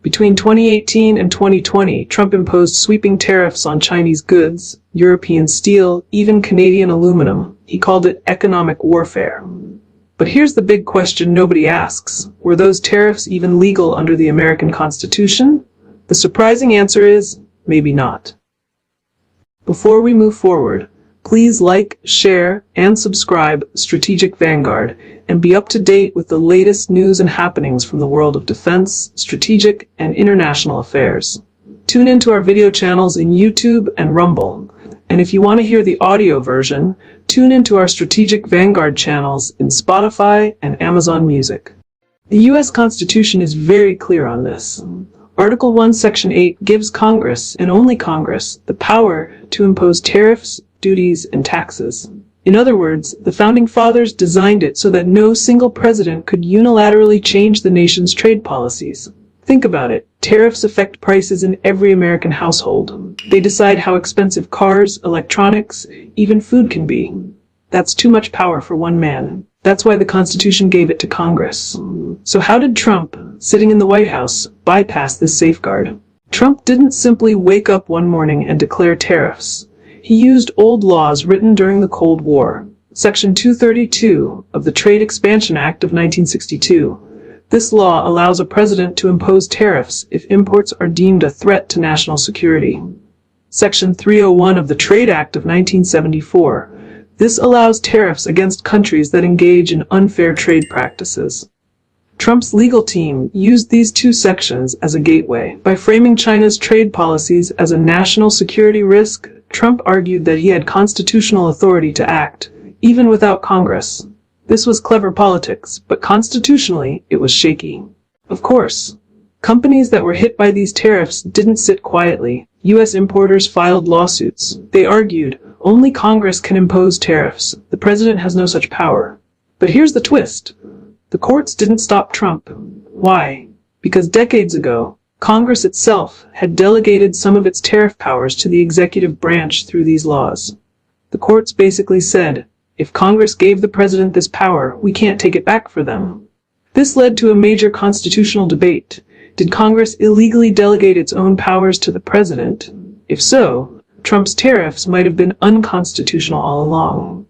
Between 2018 and 2020, Trump imposed sweeping tariffs on Chinese goods, European steel, even Canadian aluminum. He called it economic warfare. But here's the big question nobody asks. Were those tariffs even legal under the American Constitution? The surprising answer is, maybe not. Before we move forward, please like, share, and subscribe Strategic Vanguard and be up to date with the latest news and happenings from the world of defense, strategic, and international affairs. Tune into our video channels in YouTube and Rumble. And if you want to hear the audio version, tune into our Strategic Vanguard channels in Spotify and Amazon Music. The U.S. Constitution is very clear on this. Article 1, Section 8 gives Congress, and only Congress, the power to impose tariffs, duties, and taxes. In other words, the Founding Fathers designed it so that no single president could unilaterally change the nation's trade policies. Think about it. Tariffs affect prices in every American household. They decide how expensive cars, electronics, even food can be. That's too much power for one man. That's why the Constitution gave it to Congress. So how did Trump, sitting in the White House, bypass this safeguard? Trump didn't simply wake up one morning and declare tariffs. He used old laws written during the Cold War. Section 232 of the Trade Expansion Act of 1962. This law allows a president to impose tariffs if imports are deemed a threat to national security. Section 301 of the Trade Act of 1974. This allows tariffs against countries that engage in unfair trade practices. Trump's legal team used these two sections as a gateway. By framing China's trade policies as a national security risk, Trump argued that he had constitutional authority to act, even without Congress. This was clever politics, but constitutionally, it was shaky. Of course, companies that were hit by these tariffs didn't sit quietly. U.S. importers filed lawsuits. They argued, only Congress can impose tariffs. The president has no such power. But here's the twist. The courts didn't stop Trump. Why? Because decades ago, Congress itself had delegated some of its tariff powers to the executive branch through these laws. The courts basically said, if Congress gave the president this power, we can't take it back for them. This led to a major constitutional debate. Did Congress illegally delegate its own powers to the president? If so, Trump's tariffs might have been unconstitutional all along.